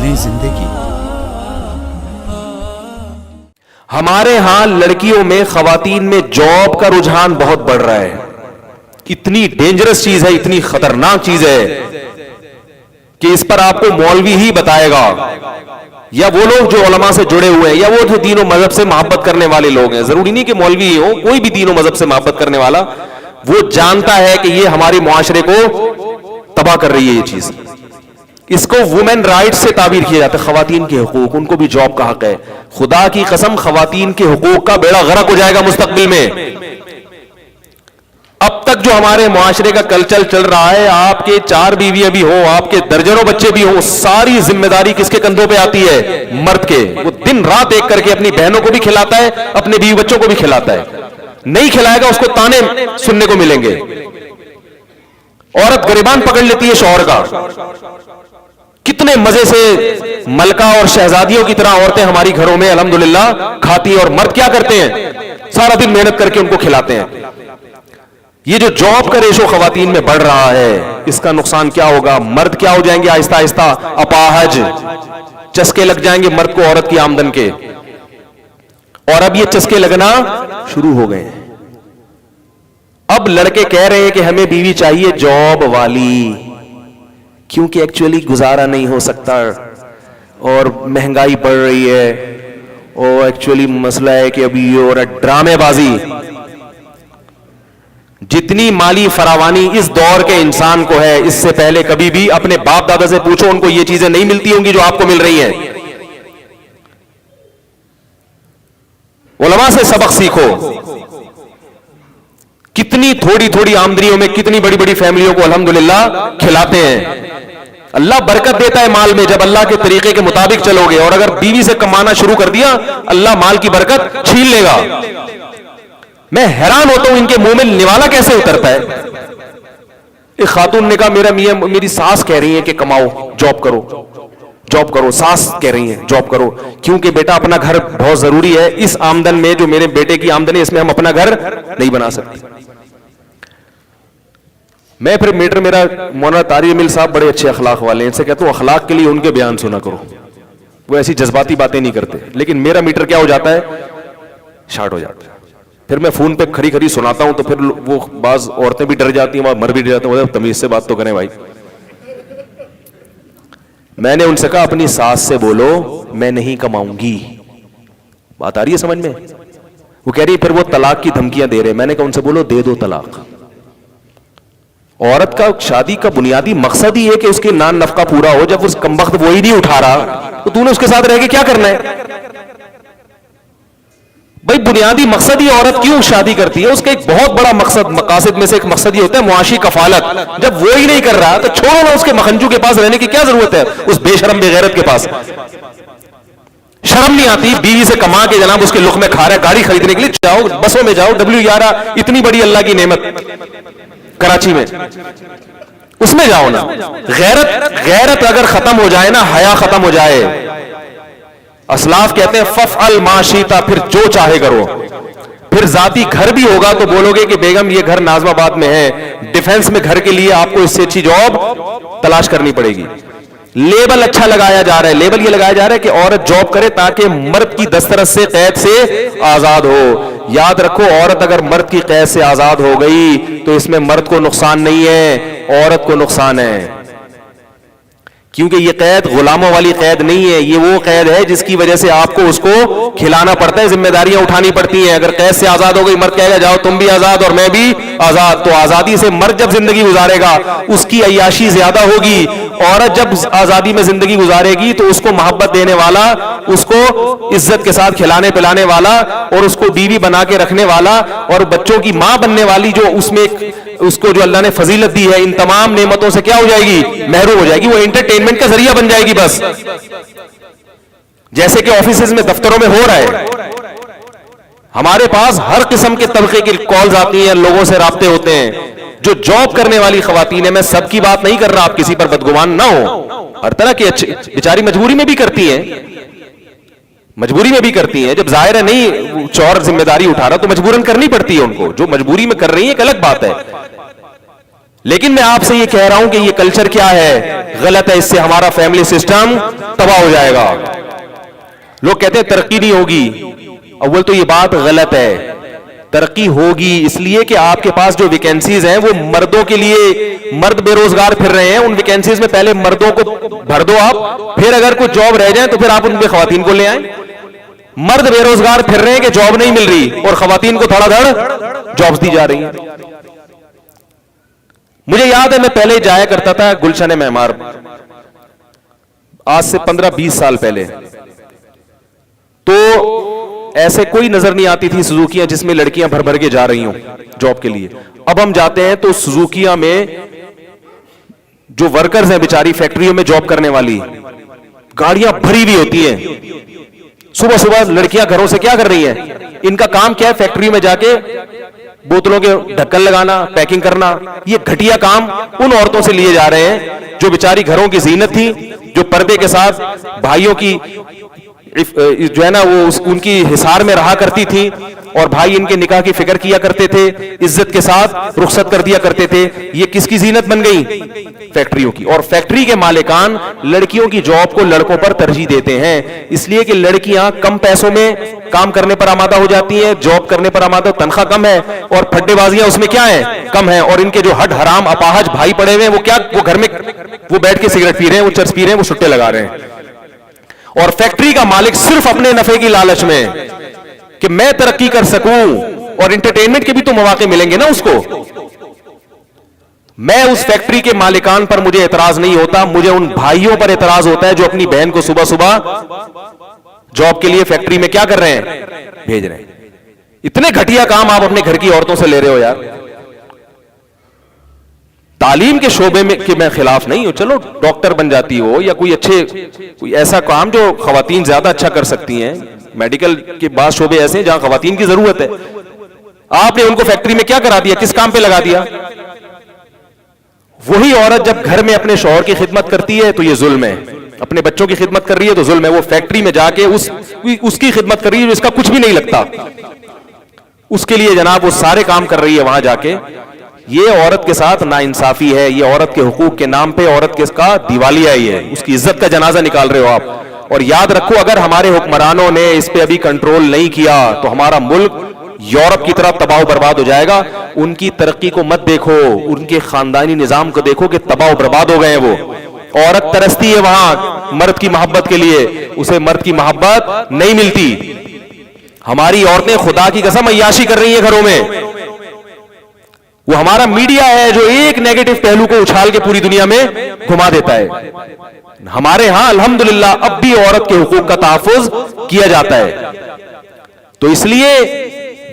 نئی زندگی. ہمارے ہاں لڑکیوں میں خواتین میں جاب کا رجحان بہت بڑھ رہا ہے. اتنی ڈینجرس چیز ہے, اتنی خطرناک چیز ہے کہ اس پر آپ کو مولوی ہی بتائے گا, یا وہ لوگ جو علماء سے جڑے ہوئے ہیں, یا وہ جو دین و مذہب سے محبت کرنے والے لوگ ہیں. ضروری نہیں کہ مولوی ہو, کوئی بھی دین و مذہب سے محبت کرنے والا وہ جانتا ہے کہ یہ ہمارے معاشرے کو تباہ کر رہی ہے یہ چیز. اس کو وومن رائٹ سے تعبیر کیا جاتا ہے, خواتین کے حقوق, ان کو بھی جاب کا حق ہے. خدا کی قسم خواتین کے حقوق کا بیڑا غرق ہو جائے گا مستقبل میں. اب تک جو ہمارے معاشرے کا کلچر چل رہا ہے, آپ کے 4 بیویاں بھی ہوں, آپ کے درجنوں بچے بھی ہوں, ساری ذمہ داری کس کے کندھوں پہ آتی ہے؟ مرد کے. وہ دن رات ایک کر کے اپنی بہنوں کو بھی کھلاتا ہے, اپنے بیوی بچوں کو بھی کھلاتا ہے. نہیں کھلائے گا اس کو تانے سننے کو ملیں گے. عورت گریبان پکڑ لیتی ہے شوہر کا. کتنے مزے سے ملکہ اور شہزادیوں کی طرح عورتیں ہماری گھروں میں الحمدللہ کھاتی ہیں, اور مرد کیا کرتے ہیں؟ سارا دن محنت کر کے ان کو کھلاتے ہیں. یہ جو جاب کا ریشو خواتین میں بڑھ رہا ہے, اس کا نقصان کیا ہوگا؟ مرد کیا ہو جائیں گے آہستہ آہستہ؟ اپاہج, چسکے لگ جائیں گے مرد کو عورت کی آمدن کے. اور اب یہ چسکے لگنا شروع ہو گئے ہیں. اب لڑکے کہہ رہے ہیں کہ ہمیں بیوی چاہیے جاب والی, کیونکہ ایکچولی گزارا نہیں ہو سکتا اور مہنگائی بڑھ رہی ہے, اور ایکچولی مسئلہ ہے کہ ابھی یہ ہو رہا ہے ڈرامے بازی. جتنی مالی فراوانی اس دور کے انسان کو ہے, اس سے پہلے کبھی بھی اپنے باپ دادا سے پوچھو, ان کو یہ چیزیں نہیں ملتی ہوں گی جو آپ کو مل رہی ہیں. علماء سے سبق سیکھو. کتنی تھوڑی تھوڑی آمدنیوں میں کتنی بڑی بڑی فیملیوں کو الحمدللہ کھلاتے ہیں. اللہ برکت دیتا ہے مال میں جب اللہ کے طریقے کے مطابق چلو گے, اور اگر بیوی سے کمانا شروع کر دیا اللہ مال کی برکت چھین لے گا. میں حیران ہوتا ہوں ان کے منہ میں نوالا کیسے اترتا ہے. ایک خاتون نے کہا میرا میاں میری ساس کہہ رہی ہے کہ کماؤ, جاب کرو, جاب کرو. ساس کہہ رہی ہیں جاب کرو, کیونکہ بیٹا اپنا گھر بہت ضروری ہے. اس آمدن میں جو میرے بیٹے کی آمدن ہے اس میں ہم اپنا گھر نہیں بنا سکتے. میں پھر میرا مولانا طارق امل صاحب بڑے اچھے اخلاق والے ہیں, ان سے کہتا ہوں اخلاق کے لیے ان کے بیان سنا کرو, وہ ایسی جذباتی باتیں نہیں کرتے. لیکن میرا میٹر کیا ہو جاتا ہے؟ شارٹ ہو جاتا ہے. پھر میں فون پہ کھڑی کھڑی سناتا ہوں تو پھر وہ بعض عورتیں بھی ڈر جاتی ہیں, مرد بھی ڈر جاتے ہیں. تمیز سے بات تو کریں بھائی. میں نے ان سے کہا اپنی ساس سے بولو میں نہیں کماؤں گی. بات آ رہی ہے سمجھ میں؟ وہ کہہ رہی پھر وہ طلاق کی دھمکیاں دے رہے. میں نے کہا ان سے بولو دے دو طلاق. عورت کا شادی کا بنیادی مقصد ہی ہے کہ اس کی نان نفقہ پورا ہو. جب اس کمبخت وہی نہیں اٹھا رہا تو نے اس کے ساتھ رہ کے کیا کرنا ہے بھائی؟ بنیادی مقصد ہی عورت کیوں شادی کرتی ہے, اس کا ایک بہت بڑا مقاصد میں سے ایک مقصد یہ ہوتا ہے معاشی کفالت. جب وہ ہی نہیں کر رہا تو چھوڑو نا, اس کے مخنجو کے پاس رہنے کی کیا ضرورت ہے, اس بے شرم بے غیرت کے پاس. شرم نہیں آتی بیوی سے کما کے جناب اس کے لقمے کھا رہا ہے, گاڑی خریدنے کے لیے جاؤ, بسوں میں جاؤ, W11 اتنی بڑی اللہ کی نعمت کراچی میں, اس میں جاؤ نا. غیرت اگر ختم ہو جائے نا, حیا ختم ہو جائے, اسلاف کہتے ہیں ففعل ما شئت, پھر جو چاہے کرو. پھر ذاتی گھر بھی ہوگا تو بولو گے کہ بیگم یہ گھر نازم آباد میں ہے, ڈیفنس میں گھر کے لیے آپ کو اس سے اچھی جاب تلاش کرنی پڑے گی. لیبل اچھا لگایا جا رہا ہے, لیبل یہ لگایا جا رہا ہے کہ عورت جاب کرے تاکہ مرد کی دسترس سے قید سے آزاد ہو. یاد رکھو عورت اگر مرد کی قید سے آزاد ہو گئی تو اس میں مرد کو نقصان نہیں ہے, عورت کو نقصان ہے. کیونکہ یہ قید غلاموں والی قید نہیں ہے, یہ وہ قید ہے جس کی وجہ سے آپ کو اس کو کھلانا پڑتا ہے, ذمہ داریاں اٹھانی پڑتی ہیں. اگر قید سے آزاد ہو گئی, مرد کہے گا جاؤ تم بھی آزاد اور میں بھی آزاد, تو آزادی سے مرد جب زندگی گزارے گا اس کی عیاشی زیادہ ہوگی. عورت جب آزادی میں زندگی گزارے گی تو اس کو محبت دینے والا, اس کو عزت کے ساتھ کھلانے پلانے والا, اور اس کو بیوی بنا کے رکھنے والا, اور بچوں کی ماں بننے والی, جو اس میں اس کو جو اللہ نے فضیلت دی ہے, ان تمام نعمتوں سے کیا ہو جائے گی؟ محروم ہو جائے گی. وہ انٹرٹینمنٹ کا ذریعہ بن جائے گی بس, جیسے کہ آفیسز میں دفتروں میں ہو رہا ہے. ہمارے پاس ہر قسم کے طبقے کی کالز آتی ہیں, لوگوں سے رابطے ہوتے ہیں. جو جاب کرنے والی خواتین ہیں, میں سب کی بات نہیں کر رہا, آپ کسی پر بدگمان نہ ہو, ہر طرح کی بیچاری مجبوری میں بھی کرتی ہیں, مجبوری میں بھی کرتی ہیں. جب ظاہر ہے نہیں چور ذمہ داری اٹھا رہا تو مجبوراً کرنی پڑتی ہے ان کو. جو مجبوری میں کر رہی ہے ایک الگ بات ہے, لیکن میں آپ سے یہ کہہ رہا ہوں کہ یہ کلچر کیا ہے؟ غلط ہے. اس سے ہمارا فیملی سسٹم تباہ ہو جائے گا. لوگ کہتے ہیں ترقی نہیں ہوگی. اول تو یہ بات غلط ہے. ترقی ہوگی اس لیے کہ آپ کے پاس جو ویکینسیز ہیں وہ مردوں کے لیے، مرد بے روزگار پھر رہے ہیں، ان ویکینسیز میں پہلے مردوں کو بھر دو آپ، پھر اگر کوئی جاب رہ جائے تو پھر آپ ان میں خواتین کو لے آئیں. مرد بے روزگار پھر رہے ہیں کہ جاب نہیں مل رہی، اور خواتین کو دھڑا دھڑ جابز دی جا رہی ہیں. مجھے یاد ہے میں پہلے جایا کرتا تھا گلشن معمار، آج سے 15-20 سال پہلے. تو ایسے کوئی نظر نہیں آتی تھی سوزوکیاں جس میں لڑکیاں بھر بھر کے جا رہی ہوں جاب کے لیے. اب ہم جاتے ہیں تو سوزوکیاں میں جو ورکرز ہیں بیچاری فیکٹریوں میں جاب کرنے والی، گاڑیاں بھری ہوئی ہوتی ہیں. صبح صبح لڑکیاں گھروں سے کیا کر رہی ہیں؟ ان کا کام کیا ہے؟ فیکٹری میں جا کے بوتلوں کے ڈھکن لگانا، پیکنگ کرنا. یہ گھٹیا کام ان عورتوں سے لیے جا رہے ہیں جو بیچاری گھروں کی زینت تھی، جو پردے کے ساتھ بھائیوں کی جو ہے نا وہ ان کی حصار میں رہا کرتی تھی، اور بھائی ان کے نکاح کی فکر کیا کرتے تھے، عزت کے ساتھ رخصت کر دیا کرتے تھے. یہ کس کی زینت بن گئی؟ فیکٹریوں کی. اور فیکٹری کے مالکان لڑکیوں کی جاب کو لڑکوں پر ترجیح دیتے ہیں، اس لیے کہ لڑکیاں کم پیسوں میں کام کرنے پر آمادہ ہو جاتی ہیں، جاب کرنے پر آمادہ، تنخواہ کم ہے، اور پھڈے بازیاں اس میں کیا ہیں؟ کم ہیں. اور ان کے جو ہڈ حرام اپاہج بھائی پڑے ہوئے ہیں وہ گھر میں وہ بیٹھ کے سگریٹ پی رہے ہیں، وہ چرس پی رہے ہیں، وہ سٹے لگا رہے ہیں. اور فیکٹری کا مالک صرف اپنے نفع کی لالچ میں کہ میں ترقی کر سکوں، اور انٹرٹینمنٹ کے بھی تو مواقع ملیں گے نا اس کو. میں اس فیکٹری کے مالکان پر مجھے اعتراض نہیں ہوتا، مجھے ان بھائیوں پر اعتراض ہوتا ہے جو اپنی بہن کو صبح صبح جاب کے لیے فیکٹری میں کیا کر رہے ہیں؟ بھیج رہے ہیں. اتنے گھٹیا کام آپ اپنے گھر کی عورتوں سے لے رہے ہو یار. تعلیم کے شعبے میں کہ میں خلاف نہیں ہوں، چلو ڈاکٹر بن جاتی ہو یا کوئی ایسا کام جو خواتین زیادہ اچھا کر سکتی ہیں. میڈیکل کے بعض شعبے ایسے ہیں جہاں خواتین کی ضرورت ہے. آپ نے ان کو فیکٹری میں کیا کرا دیا؟ کس کام پہ لگا دیا؟ وہی عورت جب گھر میں اپنے شوہر کی خدمت کرتی ہے تو یہ ظلم ہے، اپنے بچوں کی خدمت کر رہی ہے تو ظلم ہے. وہ فیکٹری میں جا کے اس کی خدمت کر رہی ہے جو اس کا کچھ بھی نہیں لگتا، اس کے لیے جناب وہ سارے کام کر رہی ہے وہاں جا کے. یہ عورت کے ساتھ ناانصافی ہے. یہ عورت کے حقوق کے نام پہ عورت کے کا دیوالیہ ہی ہے، اس کی عزت کا جنازہ نکال رہے ہو آپ. اور یاد رکھو اگر ہمارے حکمرانوں نے اس پہ ابھی کنٹرول نہیں کیا تو ہمارا ملک یورپ کی طرف تباہ و برباد ہو جائے گا. ان کی ترقی کو مت دیکھو، ان کے خاندانی نظام کو دیکھو کہ تباہ و برباد ہو گئے ہیں. وہ عورت ترستی ہے وہاں مرد کی محبت کے لیے، اسے مرد کی محبت نہیں ملتی. ہماری عورتیں خدا کی قسم عیاشی کر رہی ہیں گھروں میں. وہ ہمارا میڈیا ہے جو ایک نیگیٹو پہلو کو اچھال کے پوری دنیا میں گھما دیتا ہے. ہمارے ہاں الحمدللہ اب بھی عورت کے حقوق کا تحفظ کیا جاتا ہے. تو اس لیے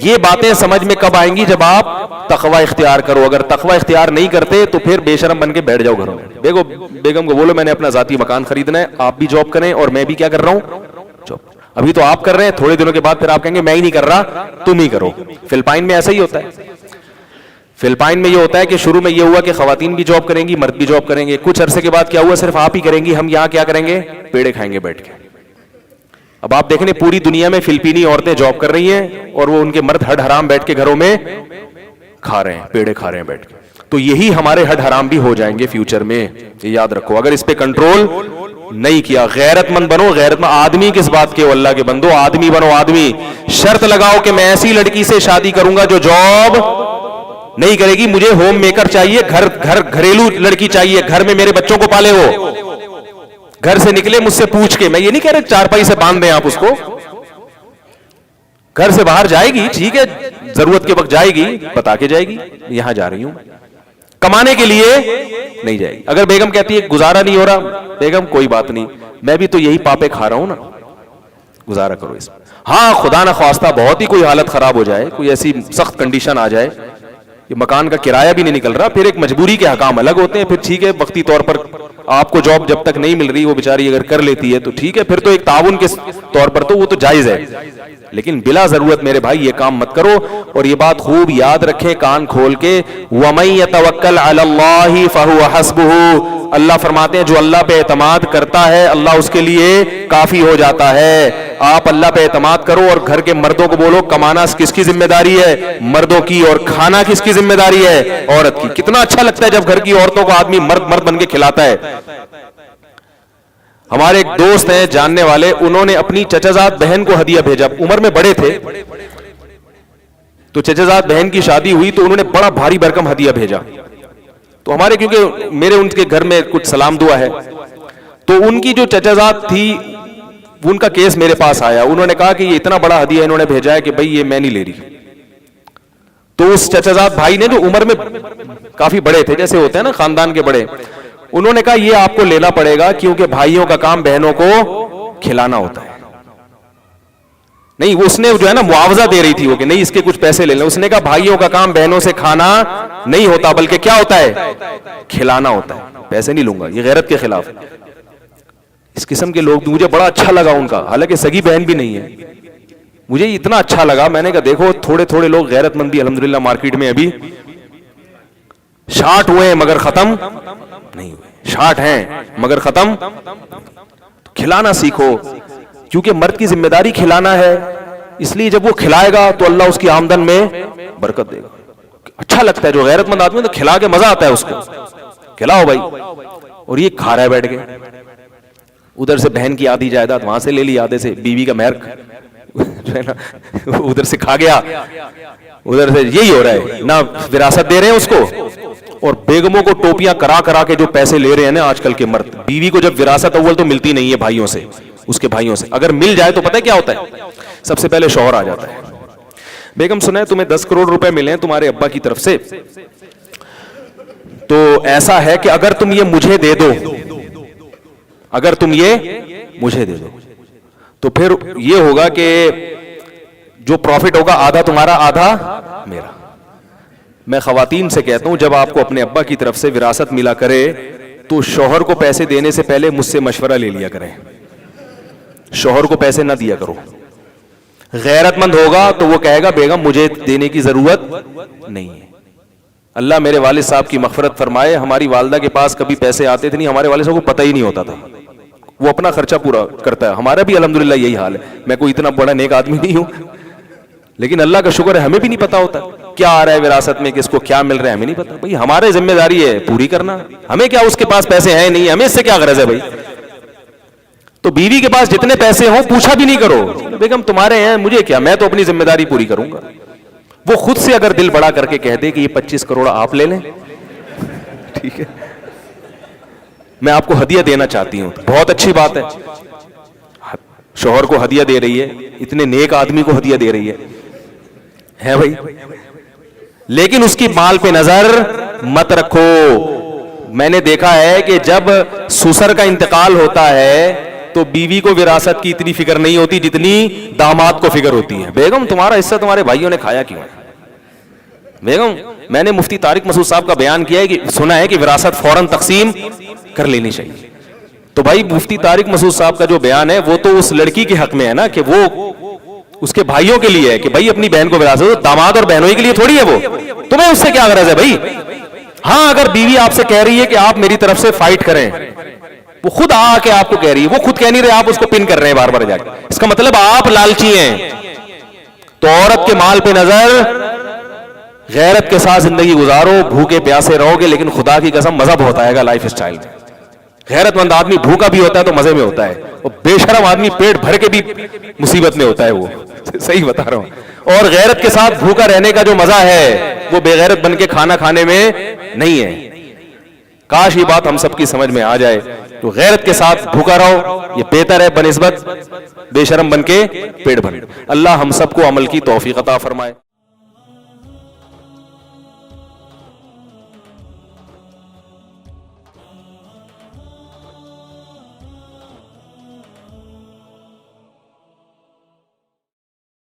یہ باتیں سمجھ میں کب آئیں گی؟ جب آپ تقوی اختیار کرو. اگر تقوی اختیار نہیں کرتے تو پھر بے شرم بن کے بیٹھ جاؤ گھروں میں. بیگم کو بولو میں نے اپنا ذاتی مکان خریدنا ہے، آپ بھی جاب کریں اور میں بھی کیا کر رہا ہوں؟ جاب. ابھی تو آپ کر رہے ہیں، تھوڑے دنوں کے بعد پھر آپ کہیں گے میں ہی نہیں کر رہا، تم ہی کرو. فلپائن میں ایسا ہی ہوتا ہے. فلپائن میں یہ ہوتا ہے کہ شروع میں یہ ہوا کہ خواتین بھی جاب کریں گی، مرد بھی جاب کریں گے. کچھ عرصے کے بعد کیا ہوا؟ صرف آپ ہی کریں گی، ہم یہاں کیا کریں گے؟ پیڑے کھائیں گے بیٹھ کے. اب آپ دیکھیں پوری دنیا میں فلپینی عورتیں جاب کر رہی ہیں اور وہ ان کے مرد ہڈ حرام بیٹھ کے گھروں میں کھا رہے ہیں، پیڑے کھا رہے ہیں بیٹھ کے. تو یہی ہمارے ہڈ حرام بھی ہو جائیں گے فیوچر میں. یہ یاد رکھو اگر اس پہ کنٹرول نہیں کیا. غیرت مند بنو. غیرت مند آدمی کس بات کے ہو؟ اللہ کے بندو آدمی بنو. آدمی شرط لگاؤ کہ میں ایسی لڑکی سے شادی کروں گا جو جاب نہیں کرے گی، مجھے ہوم میکر چاہیے، گھریلو لڑکی چاہیے، گھر میں میرے بچوں کو پالے. وہ گھر سے نکلے مجھ سے پوچھ کے. میں یہ نہیں کہہ رہا چارپائی سے باندھ دیں آپ اس کو، گھر سے باہر جائے گی ٹھیک ہے، ضرورت کے وقت جائے گی، بتا کے جائے گی یہاں جا رہی ہوں، کمانے کے لیے نہیں جائے گی. اگر بیگم کہتی ہے گزارا نہیں ہو رہا، بیگم کوئی بات نہیں، میں بھی تو یہی پاپے کھا رہا ہوں نا، گزارا کرو اس میں. ہاں خدا نہ خواستہ بہت ہی کوئی حالت خراب ہو جائے، کوئی ایسی سخت کنڈیشن آ جائے، یہ مکان کا کرایہ بھی نہیں نکل رہا، پھر ایک مجبوری کے حکام الگ ہوتے ہیں. پھر ٹھیک ہے وقتی طور پر آپ کو جاب جب تک نہیں مل رہی وہ بیچاری اگر کر لیتی ہے تو ٹھیک ہے، پھر تو ایک تعاون کے طور پر تو وہ تو جائز ہے. لیکن بلا ضرورت میرے بھائی یہ کام مت کرو. اور یہ بات خوب یاد رکھیں کان کھول کے، وَمَن يَتَوَكَّلْ عَلَى اللَّهِ فَهُوَ حَسْبُهُ. اللہ فرماتے ہیں جو اللہ پہ اعتماد کرتا ہے اللہ اس کے لیے کافی ہو جاتا ہے. آپ اللہ پہ اعتماد کرو اور گھر کے مردوں کو بولو کمانا کس کی ذمہ داری ہے؟ مردوں کی. اور کھانا کس کی ذمہ داری ہے؟ عورت کی. کتنا اچھا لگتا ہے جب گھر کی عورتوں کو آدمی مرد بن کے کھلاتا ہے. ہمارے ایک دوست ہیں جاننے والے, انہوں نے اپنی چچازاد بہن کو ہدیہ بھیجا, عمر میں بڑے تھے, تو چچازاد بہن کی شادی ہوئی تو انہوں نے بڑا بھاری بھرکم ہدیہ بھیجا. تو ہمارے کیونکہ میرے ان کے گھر میں کچھ سلام دعا ہے, تو ان کی جو چچازاد تھی ان کا کیس میرے پاس آیا. انہوں نے کہا کہ یہ اتنا بڑا ہدیہ انہوں نے بھیجا ہے کہ بھائی یہ میں نہیں لے رہی. تو اس چچازاد بھائی نے, جو عمر میں کافی بڑے تھے, جیسے ہوتے ہیں نا خاندان کے بڑے, انہوں نے کہا یہ آپ کو لینا پڑے گا کیونکہ بھائیوں کا کام بہنوں کو کھلانا ہوتا ہے. نہیں, اس نے جو ہے نا معاوضہ دے رہی تھی وہ کہ نہیں اس کے کچھ پیسے لے لیں. اس نے کہا بھائیوں کا کام بہنوں سے کھانا نہیں ہوتا بلکہ کیا ہوتا ہے؟ کھلانا ہوتا ہے. پیسے نہیں لوں گا, یہ غیرت کے خلاف. اس قسم کے لوگ, مجھے بڑا اچھا لگا ان کا, حالانکہ سگی بہن بھی نہیں ہے. مجھے اتنا اچھا لگا, میں نے کہا دیکھو تھوڑے تھوڑے لوگ غیرت مندی الحمدللہ مارکیٹ میں ابھی شارٹ ہوئے ہیں مگر ختم نہیں ہوئے. شارٹ ہیں مگر ختم. کھلانا سیکھو, کیونکہ مرد کی ذمہ داری کھلانا ہے. اس لیے جب وہ کھلائے گا تو اللہ اس کی آمدن میں برکت دے گا. اچھا لگتا ہے جو غیرت مند آدمی تو کھلا کے مزہ آتا ہے اس کو, کھلاؤ بھائی. اور یہ کھا رہا ہے بیٹھ کے, ادھر سے بہن کی آدھی جائیداد وہاں سے لے لی, آدھے سے بیوی کا مہر جو ہے نا ادھر سے کھا گیا, ادھر سے یہی ہو رہا ہے. نہ وراثت دے رہے ہیں اس کو, اور بیگموں کو ٹوپیاں کرا کے جو پیسے لے رہے ہیں نا آج کل کے مرد. بیوی کو جب وراثت اول تو ملتی نہیں ہے بھائیوں سے, اس کے بھائیوں سے. اگر مل جائے تو پتہ ہے کیا ہوتا ہے؟ سب سے پہلے شوہر آ جاتا ہے. بیگم سنیں تمہیں 10 کروڑ روپے ملے ہیں تمہارے ابا کی طرف سے, تو ایسا ہے کہ اگر تم یہ مجھے دے دو, اگر تم یہ مجھے دے دو تو پھر یہ ہوگا کہ جو پروفٹ ہوگا آدھا تمہارا آدھا میرا. میں خواتین سے کہتا ہوں جب آپ کو اپنے ابا کی طرف سے وراثت ملا کرے تو شوہر کو پیسے دینے سے پہلے مجھ سے مشورہ لے لیا کریں. شوہر کو پیسے نہ دیا کرو. غیرت مند ہوگا تو وہ کہے گا بیگم مجھے دینے کی ضرورت نہیں ہے. اللہ میرے والد صاحب کی مغفرت فرمائے, ہماری والدہ کے پاس کبھی پیسے آتے تھے نہیں, ہمارے والد صاحب کو پتہ ہی نہیں ہوتا تھا, وہ اپنا خرچہ پورا کرتا ہے. ہمارا بھی الحمدللہ یہی حال ہے. میں کوئی اتنا بڑا نیک آدمی نہیں ہوں, لیکن اللہ کا شکر ہے ہمیں بھی نہیں پتا ہوتا کیا آ رہا ہے وراثت میں, کس کو کیا مل رہا ہے, ہمیں نہیں پتا. بھائی ہماری ذمہ داری ہے پوری کرنا. ہمیں کیا اس کے پاس پیسے ہیں نہیں, ہمیں اس سے کیا غرض ہے بھائی. تو بیوی کے پاس جتنے پیسے ہوں پوچھا بھی نہیں کرو, بیگم تمہارے ہیں مجھے کیا, میں تو اپنی ذمہ داری پوری کروں گا. وہ خود سے اگر دل بڑا کر کے کہہ دے کہ یہ 25 کروڑ آپ لے لیں, ٹھیک ہے, میں آپ کو ہدیہ دینا چاہتی ہوں, بہت اچھی بات ہے. شوہر کو ہدیہ دے رہی ہے, اتنے نیک آدمی کو ہدیہ دے رہی ہے بھائی, لیکن اس کی مال پہ نظر مت رکھو. میں نے دیکھا ہے کہ جب سسر کا انتقال ہوتا ہے تو بیوی کو وراثت کی اتنی فکر نہیں ہوتی جتنی داماد کو فکر ہوتی ہے. بیگم تمہارا حصہ تمہارے بھائیوں نے کھایا کیوں ہے؟ بیگم میں نے مفتی طارق مسعود صاحب کا بیان کیا ہے کہ سنا ہے کہ وراثت فوراً تقسیم کر لینی چاہیے. تو بھائی مفتی طارق مسعود صاحب کا جو بیان ہے وہ تو اس لڑکی کے حق میں ہے نا, کہ وہ اس کے بھائیوں کے لیے ہے کہ بھائی اپنی بہن کو وراثت, داماد اور بہنوں کے لیے تھوڑی ہے وہ. تمہیں اس سے کیا غرض ہے بھائی؟ ہاں اگر بیوی آپ سے کہہ رہی ہے کہ آپ میری طرف سے فائٹ کریں, وہ خود آ کے آپ کو کہہ رہی ہے, وہ خود کہہ نہیں رہے, آپ اس کو پن کر رہے ہیں بار بار جا کے, اس کا مطلب آپ لالچی ہیں. تو عورت کے مال پہ نظر, غیرت کے ساتھ زندگی گزارو, بھوکے پیاسے رہو گے لیکن خدا کی قسم مزہ بہت آئے گا لائف اسٹائل میں. غیرت مند آدمی بھوکا بھی ہوتا ہے تو مزے میں ہوتا ہے, اور بے شرم آدمی پیٹ بھر کے بھی مصیبت میں ہوتا ہے. وہ صحیح بتا رہا ہوں. اور غیرت کے ساتھ بھوکا رہنے کا جو مزہ ہے وہ بے غیرت بن کے کھانا کھانے میں نہیں ہے. کاش یہ بات ہم سب کی سمجھ میں آ جائے. تو غیرت کے ساتھ بھوکا رہو, یہ بہتر ہے بنسبت بے شرم بن کے پیٹ بھر. اللہ ہم سب کو عمل کی توفیق عطا فرمائے.